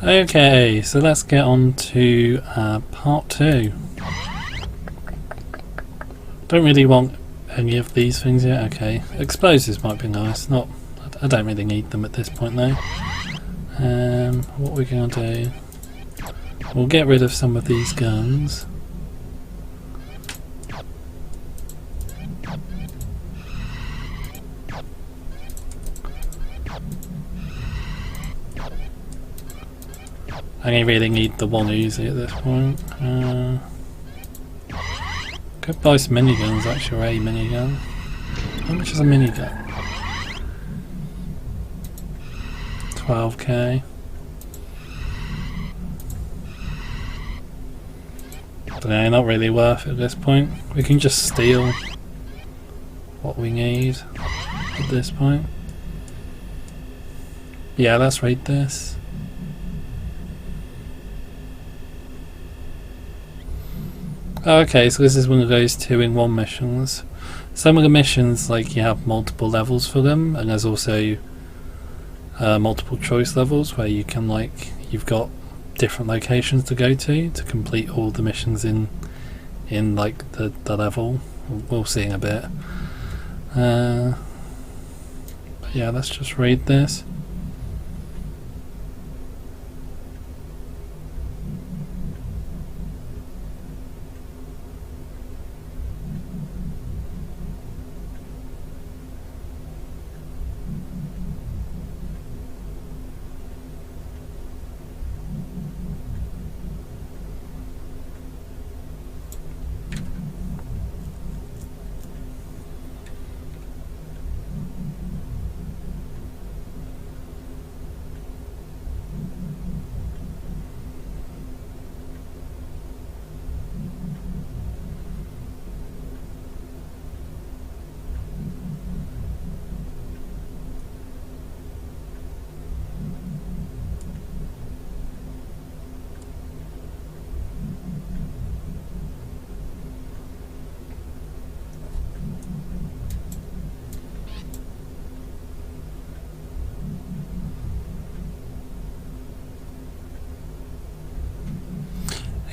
Okay, so let's get on to part 2. Don't really want any of these things yet. Okay, explosives might be nice. Not, I don't really need them at this point though. What we're gonna do, we'll get rid of some of these guns. I only really need the one Uzi at this point. Could buy some miniguns, actually, or a minigun. How much is a minigun? 12k. But no, not really worth it at this point. We can just steal what we need at this point. Yeah, let's raid this. Okay, so this is one of those 2-in-1 missions. Some of the missions, like, you have multiple levels for them, and there's also multiple choice levels where you can, like, you've got different locations to go to complete all the missions in like the level. We'll see in a bit. But yeah, let's just raid this.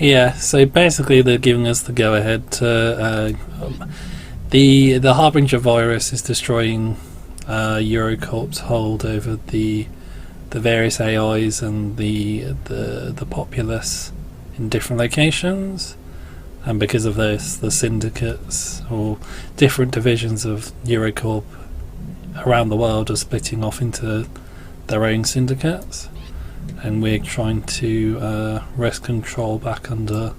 Yeah, so basically they're giving us the go-ahead to the Harbinger virus is destroying Eurocorp's hold over the various AIs and the populace in different locations, and because of this, the syndicates or different divisions of Eurocorp around the world are splitting off into their own syndicates. And we're trying to wrest control back under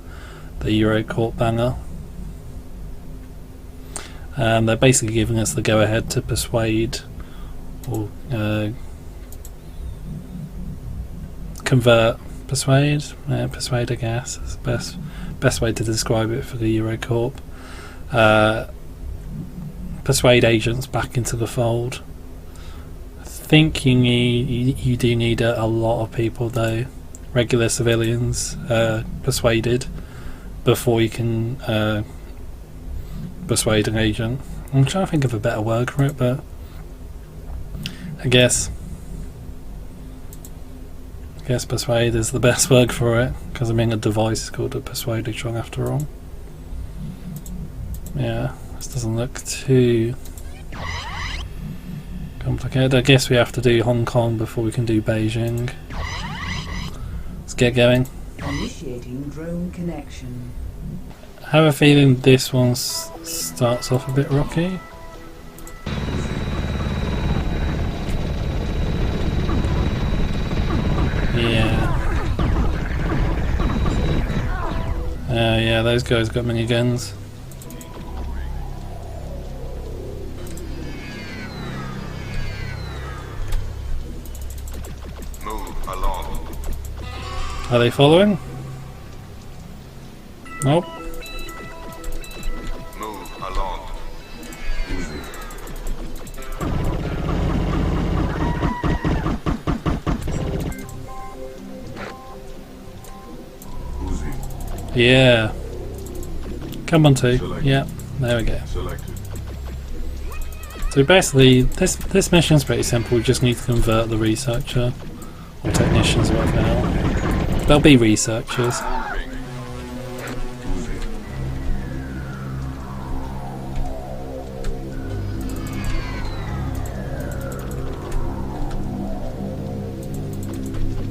the Eurocorp banner. And they're basically giving us the go-ahead to persuade or persuade, I guess is the best way to describe it for the Eurocorp. Persuade agents back into the fold. I think you do need a lot of people though, regular civilians persuaded before you can persuade an agent. I'm trying to think of a better word for it, but I guess persuade is the best word for it, because I mean a device is called a persuader after all. Yeah, this doesn't look too complicated. I guess we have to do Hong Kong before we can do Beijing. Let's get going. Initiating drone connection. I have a feeling this one starts off a bit rocky. Yeah. Yeah, those guys got miniguns. Are they following? Nope. Move along. Yeah. Come on, two. Yeah, there we go. Selected. So basically, this mission is pretty simple. We just need to convert the researcher or technicians or whatever now. They'll be researchers.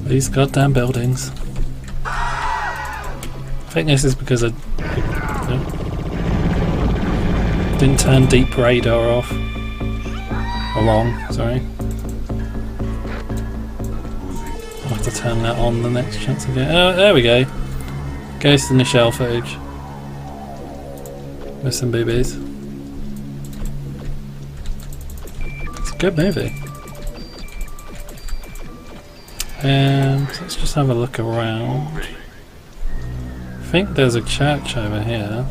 These goddamn buildings. I think this is because I didn't turn deep radar off. Or on, sorry. I'll have to turn that on the next chance I get. Oh, there we go. Ghost in the Shell footage. With some boobies. It's a good movie. So let's just have a look around. I think there's a church over here.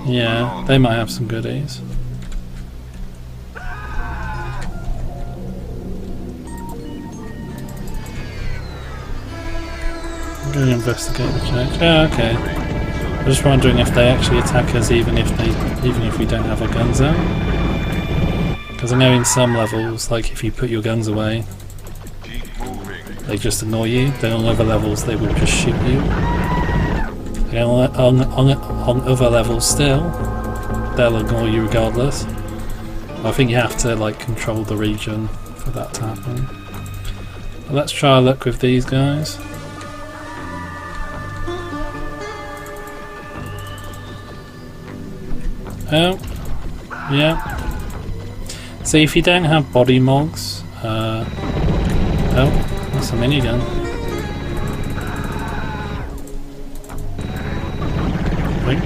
Yeah, they might have some goodies. I'm going to investigate the church. Oh, okay. I'm just wondering if they actually attack us even if we don't have our guns out. Because I know in some levels, like if you put your guns away, they just annoy you. Then on other levels they will just shoot you. And on other levels still, they'll ignore you regardless. I think you have to like control the region for that to happen. But let's try our luck with these guys. Oh, yeah. See, if you don't have body mogs, oh, that's a minigun. Wink.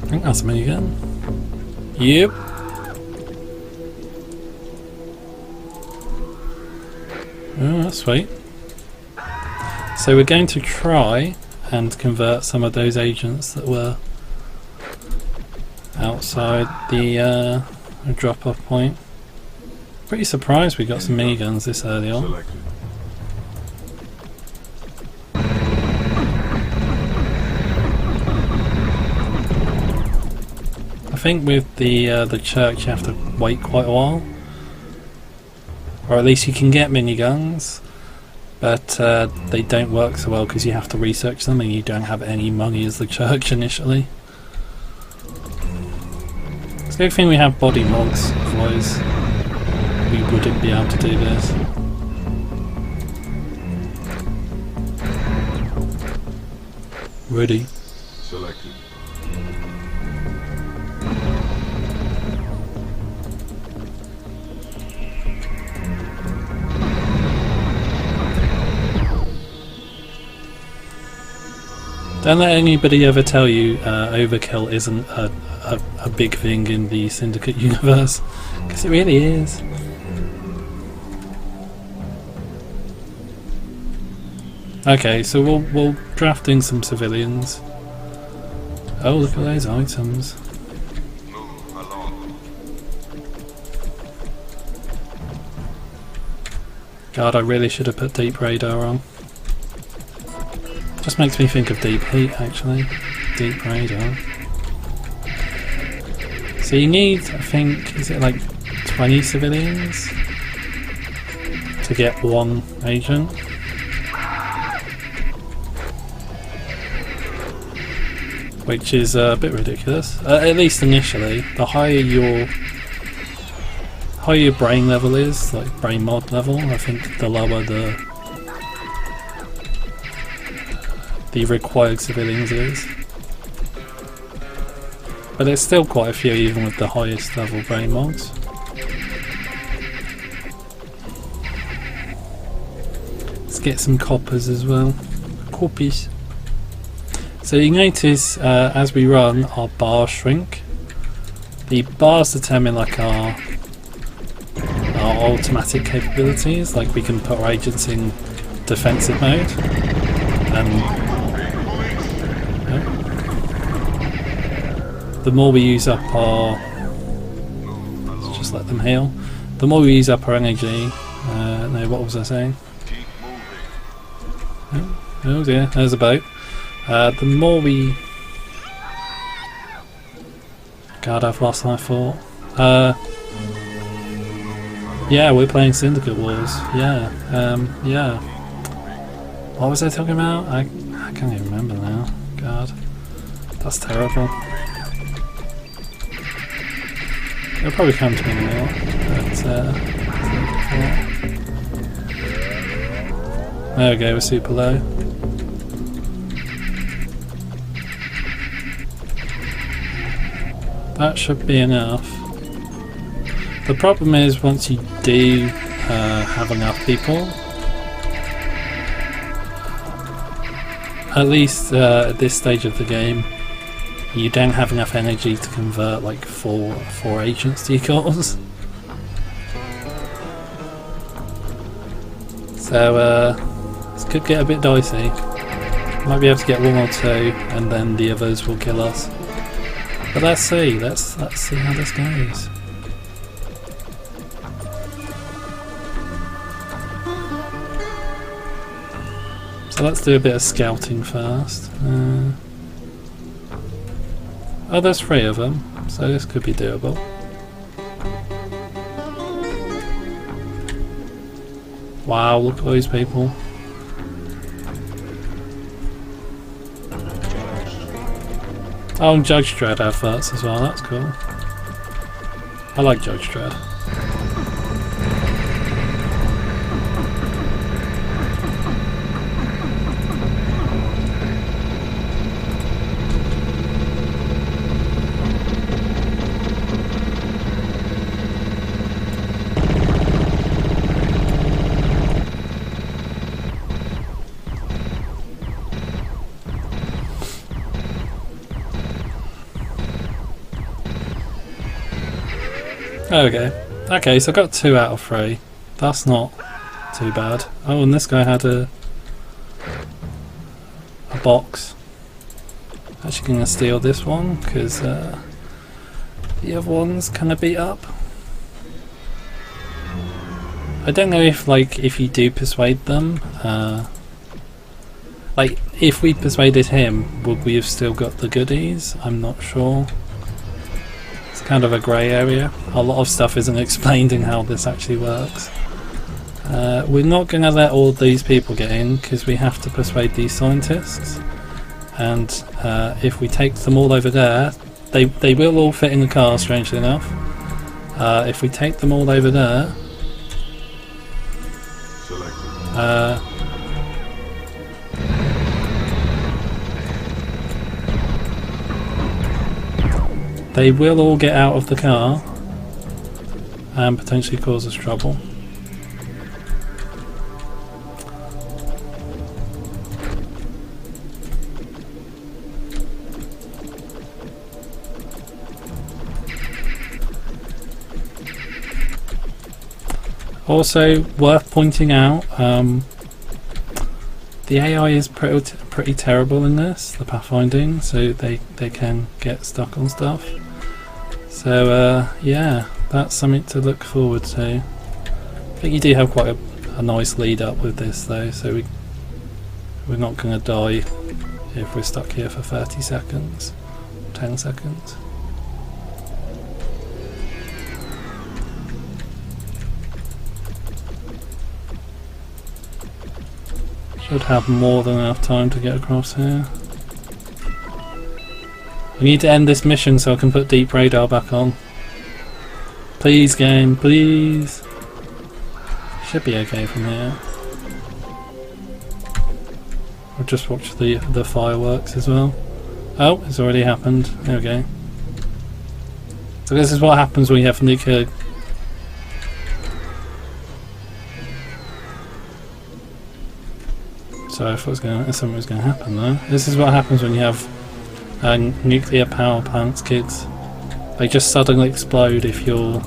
I think that's a minigun. Yep. Oh, that's sweet. So we're going to try and convert some of those agents that were outside the drop-off point. Pretty surprised we got some miniguns this early on. I think with the church you have to wait quite a while. Or at least you can get miniguns, but they don't work so well because you have to research them and you don't have any money as the church initially. It's a good thing we have body mogs, otherwise we wouldn't be able to do this. Ready. Selected. Don't let anybody ever tell you overkill isn't a big thing in the Syndicate universe, because it really is. Okay, so we'll draft in some civilians. Oh, look at those items. Move along. God, I really should have put deep radar on. Just makes me think of deep heat, actually. Deep radar. So you need, I think, is it like 20 civilians to get one agent? Which is a bit ridiculous, at least initially. The higher your brain level is, like brain mod level, I think the lower the required civilians is. But there's still quite a few even with the highest level brain mods. Let's get some coppers as well. Coppies. So you notice as we run, our bars shrink. The bars determine like our automatic capabilities, like we can put our agents in defensive mode. And the more we use up our... let's just let them heal. The more we use up our energy, don't know, what was I saying? Keep moving. Oh dear, there's a boat. The more we... God, I've lost my thought. Yeah, we're playing Syndicate Wars. Yeah, yeah. What was I talking about? I can't even remember now. God, that's terrible. It'll probably come to me in a minute, but there we go, we're super low. That should be enough. The problem is once you do have enough people, at least at this stage of the game, you don't have enough energy to convert like four agents to your cores. So this could get a bit dicey. Might be able to get one or two, and then the others will kill us. But let's see. Let's see how this goes. So let's do a bit of scouting first. Oh, there's 3 of them, so this could be doable. Wow, look at those people. Oh, and Judge Dredd adverts as well, that's cool. I like Judge Dredd. Okay, so I got 2 out of 3. That's not too bad. Oh, and this guy had a box. Actually going to steal this one because the other one's kind of beat up. I don't know if if you do persuade them, like if we persuaded him, would we have still got the goodies? I'm not sure. Kind of a grey area. A lot of stuff isn't explained in how this actually works. We're not going to let all these people get in because we have to persuade these scientists, and if we take them all over there, they will all fit in the car, strangely enough. If we take them all over there, they will all get out of the car and potentially cause us trouble. Also, worth pointing out, the AI is pretty terrible in this, the pathfinding, so they can get stuck on stuff. So yeah, that's something to look forward to. I think you do have quite a nice lead up with this though, so we're not going to die if we're stuck here for 30 seconds, 10 seconds. Should have more than enough time to get across here. We need to end this mission so I can put deep radar back on. Please game, please. Should be okay from here. I'll just watch the fireworks as well. Oh, it's already happened. There we go. So this is what happens when you have nuclear. So I thought something was going to happen though. This is what happens when you have nuclear power plants, kids. They just suddenly explode if your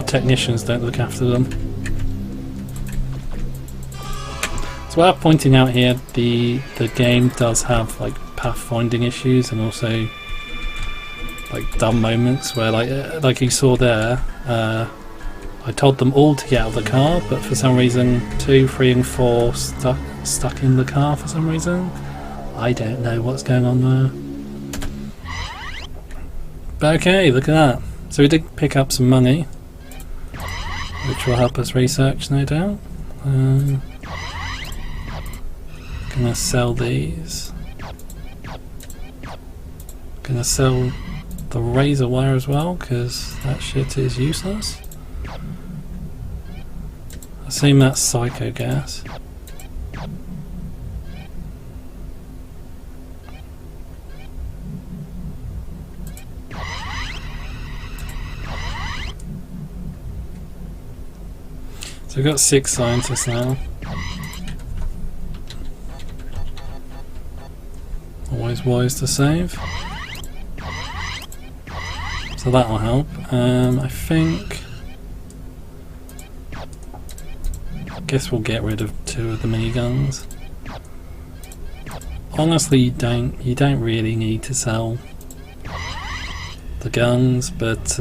technicians don't look after them. It's worth pointing out here the game does have like pathfinding issues and also like dumb moments where like you saw there, I told them all to get out of the car, but for some reason 2, 3 and 4 stuck in the car for some reason. I don't know what's going on there. But okay, look at that. So we did pick up some money, which will help us research, no doubt. Gonna sell these. Gonna sell the razor wire as well, because that shit is useless. I assume that's psycho gas. So we've got 6 scientists now. Always wise to save. So that'll help. I think. Guess we'll get rid of 2 of the miniguns. Honestly, you don't really need to sell the guns, but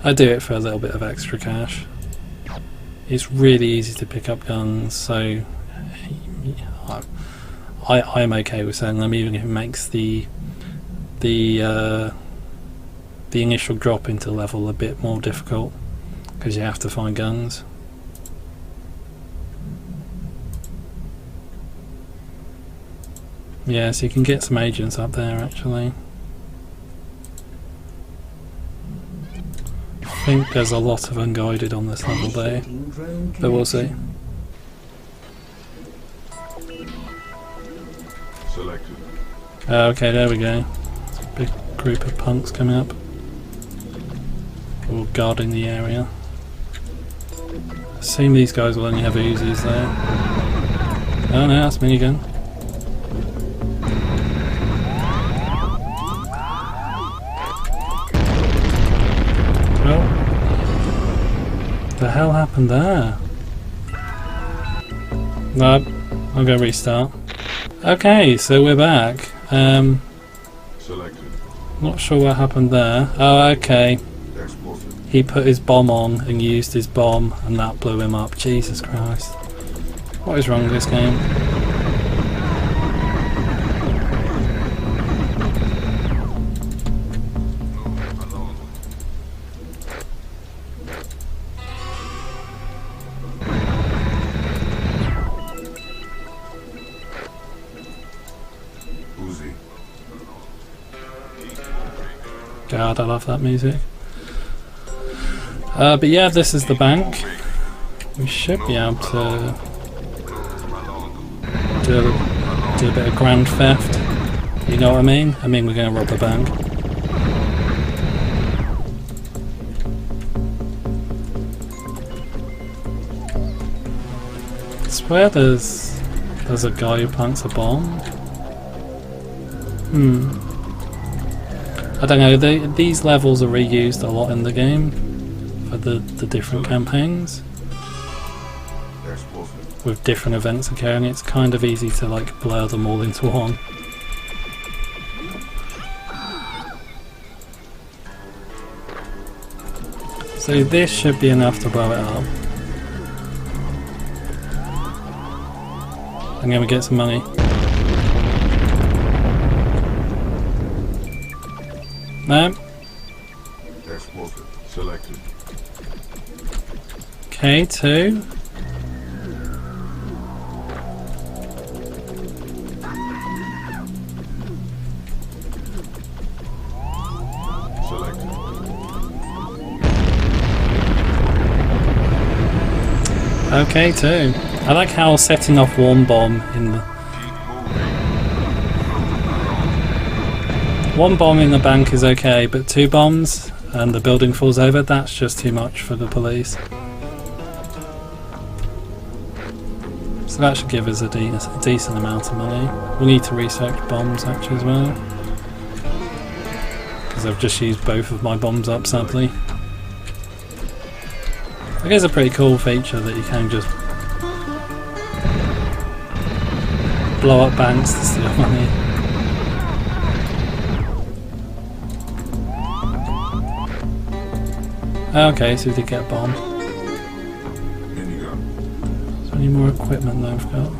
I do it for a little bit of extra cash. It's really easy to pick up guns, so I'm okay with selling them, even if it makes the initial drop into level a bit more difficult, because you have to find guns. Yeah, so you can get some agents up there actually. I think there's a lot of unguided on this level though, but we'll see. Selected. Okay, there we go. It's a big group of punks coming up. All guarding the area. I assume these guys will only have Uzis there. Oh no, that's minigun. Well, the hell happened there? No, I'm gonna restart. Okay, so we're back. Selected. Not sure what happened there. Oh, okay. Explosive. He put his bomb on and used his bomb, and that blew him up. Jesus Christ. What is wrong with this game? Uzi. God, I love that music. But yeah, this is the bank. We should be able to do a bit of grand theft. You know what I mean? I mean, we're going to rob a bank. I swear there's a guy who plants a bomb. I don't know, these levels are reused a lot in the game for the different campaigns Explosive. with different events occurring. It's kind of easy to like blur them all into one. So this should be enough to blow it up. I'm going to get some money. No. Explosive. Selected. Okay, 2. Selected. Okay, 2. I like how setting off one bomb in the... One bomb in the bank is okay, but 2 bombs and the building falls over, that's just too much for the police. So that should give us a decent amount of money. We need to research bombs actually as well, because I've just used both of my bombs up sadly. I guess a pretty cool feature that you can just blow up banks to steal money. Okay, so we did get a bomb. In you go. Is there any more equipment that I've got?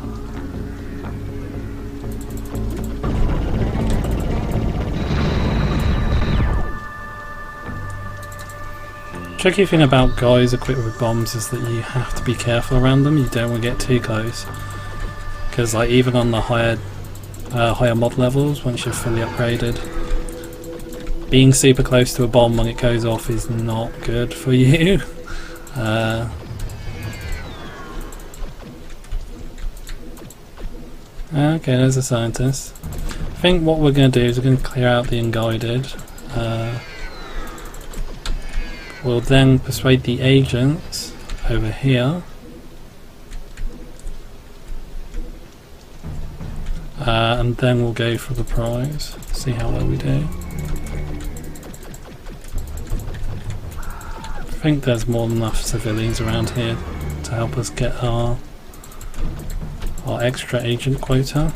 Tricky thing about guys equipped with bombs is that you have to be careful around them. You don't want to get too close, because like even on the higher mod levels, once you're fully upgraded, being super close to a bomb when it goes off is not good for you. Okay, there's a scientist. I think what we're going to do is we're going to clear out the unguided. We'll then persuade the agents over here. And then we'll go for the prize. See how well we do. I think there's more than enough civilians around here to help us get our extra agent quota.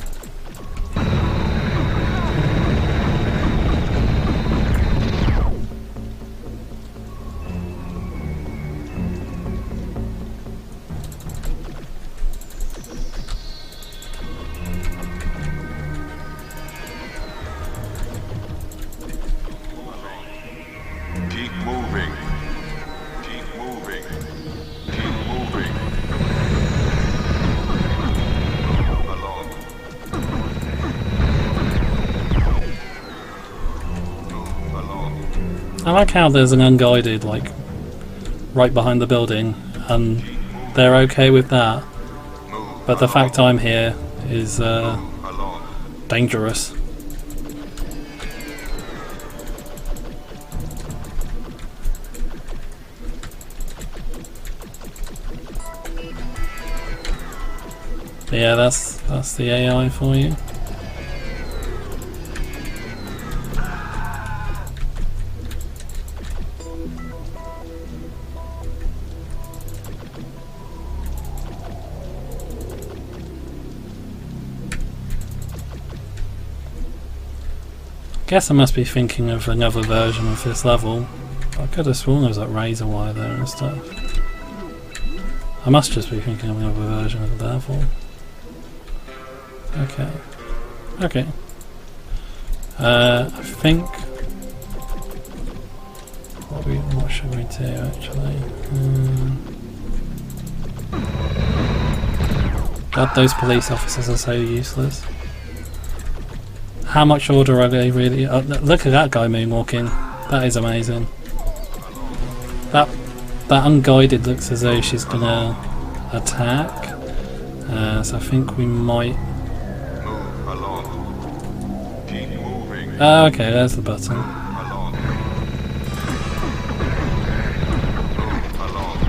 Keep moving. Keep moving. Keep moving. Along. Move along. I like how there's an unguided like right behind the building and they're okay with that, but the fact I'm here is Along. dangerous. Yeah, that's the AI for you. Guess I must be thinking of another version of this level. I could have sworn there was like razor wire there and stuff. I must just be thinking of another version of the level. Okay. Okay. I think what should we do actually? God, those police officers are so useless. How much order are they really? Oh, look at that guy moonwalking. That is amazing. That unguided looks as though she's gonna attack. So I think we might. Move along. Keep moving. Oh, okay, there's the button. Along. Move along.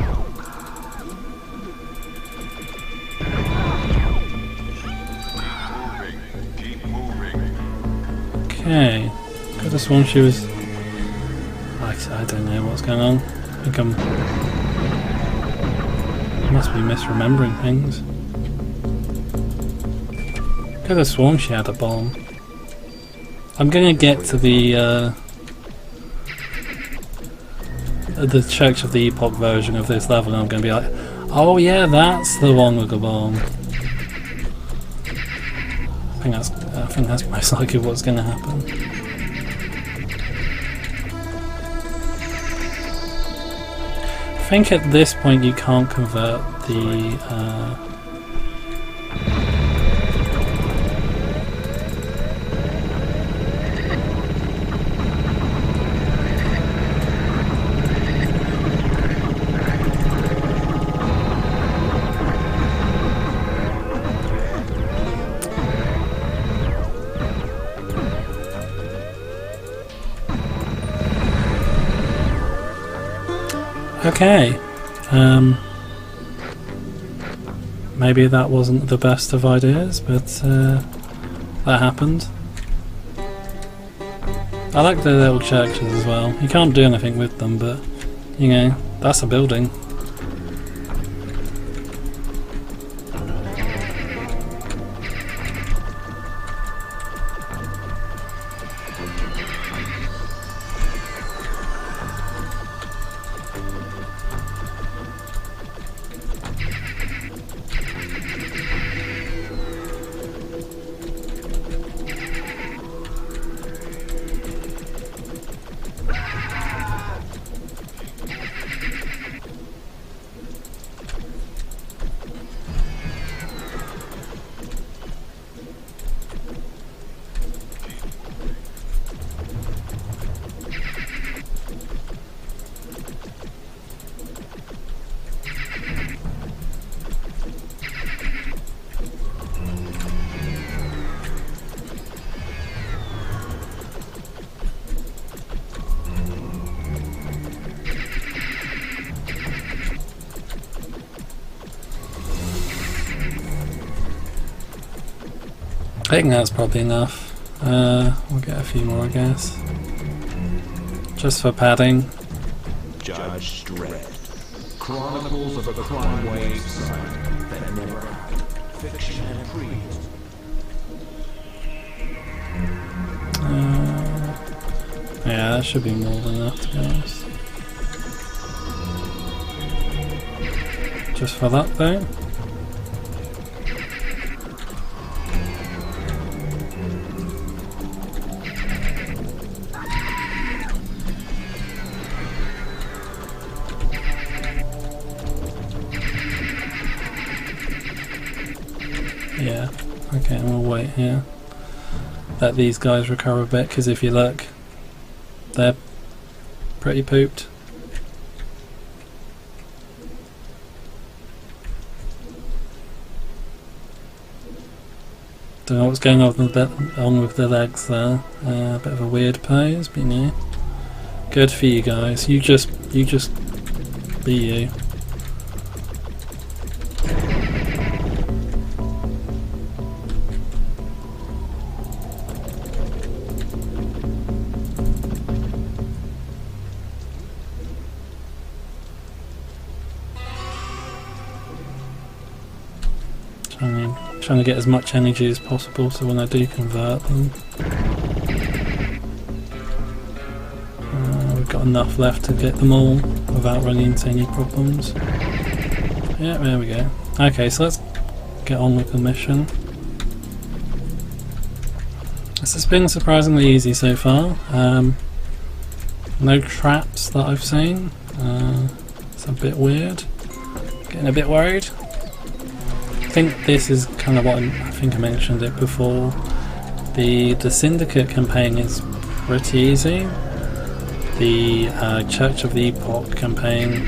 Keep moving. Okay. Could have sworn she was. I don't know what's going on. I think I must be misremembering things. Could have sworn she had a bomb. I'm gonna get to the Church of the Epoch version of this level and I'm gonna be like, oh yeah, that's the one with the bomb. I think that's most likely what's gonna happen. I think at this point you can't convert the Okay, maybe that wasn't the best of ideas, but that happened. I like the little churches as well. You can't do anything with them, but you know, that's a building. I think that's probably enough. We'll get a few more, I guess. Just for padding. Judge Dredd. Chronicles of a crime wave site that never happened. Fiction and creed. Yeah, that should be more than enough, to be honest. Just for that though. Yeah, okay, and we'll wait here. Let these guys recover a bit, because if you look, they're pretty pooped. Don't know what's going on with the legs there. A bit of a weird pose, but yeah. Good for you guys. You just be you. Trying to get as much energy as possible so when I do convert them, we've got enough left to get them all without running into any problems. Yeah, there we go. Okay, so let's get on with the mission. This has been surprisingly easy so far. No traps that I've seen. It's a bit weird. Getting a bit worried. I think this is kind of what I think I mentioned it before. The Syndicate campaign is pretty easy. The Church of the Epoch campaign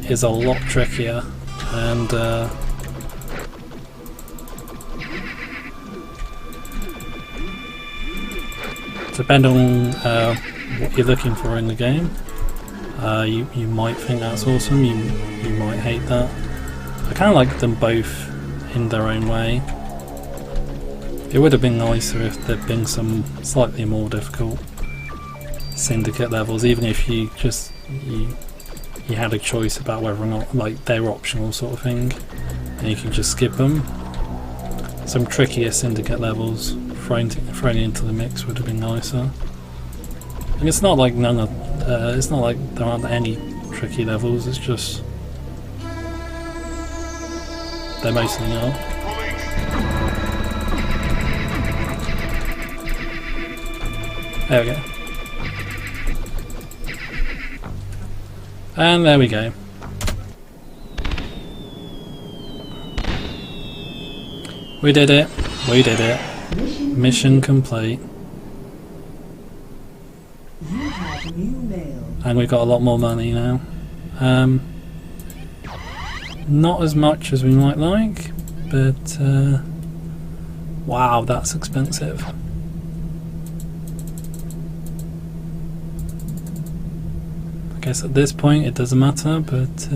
is a lot trickier, and depending on what you're looking for in the game, you might think that's awesome. You might hate that. I kind of like them both in their own way. It would have been nicer if there'd been some slightly more difficult Syndicate levels, even if you had a choice about whether or not, like, they're optional sort of thing, and you can just skip them. Some trickier Syndicate levels thrown into the mix would have been nicer. And it's not like it's not like there aren't any tricky levels. It's just they're mostly not. There we go. And there we go. We did it. We did it. Mission complete. You have new mail. And we've got a lot more money now. Not as much as we might like, but wow, that's expensive. I guess at this point it doesn't matter, but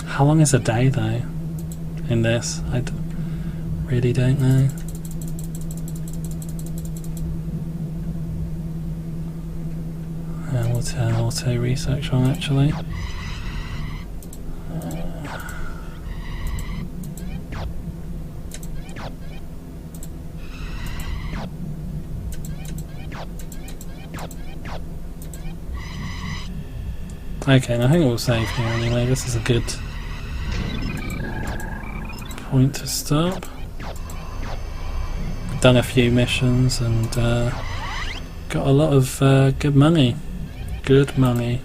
how long is a day though in this? I really don't know. What's auto research on actually? Okay, and I think we'll save here anyway. This is a good point to stop. Done a few missions and got a lot of good money. Good money.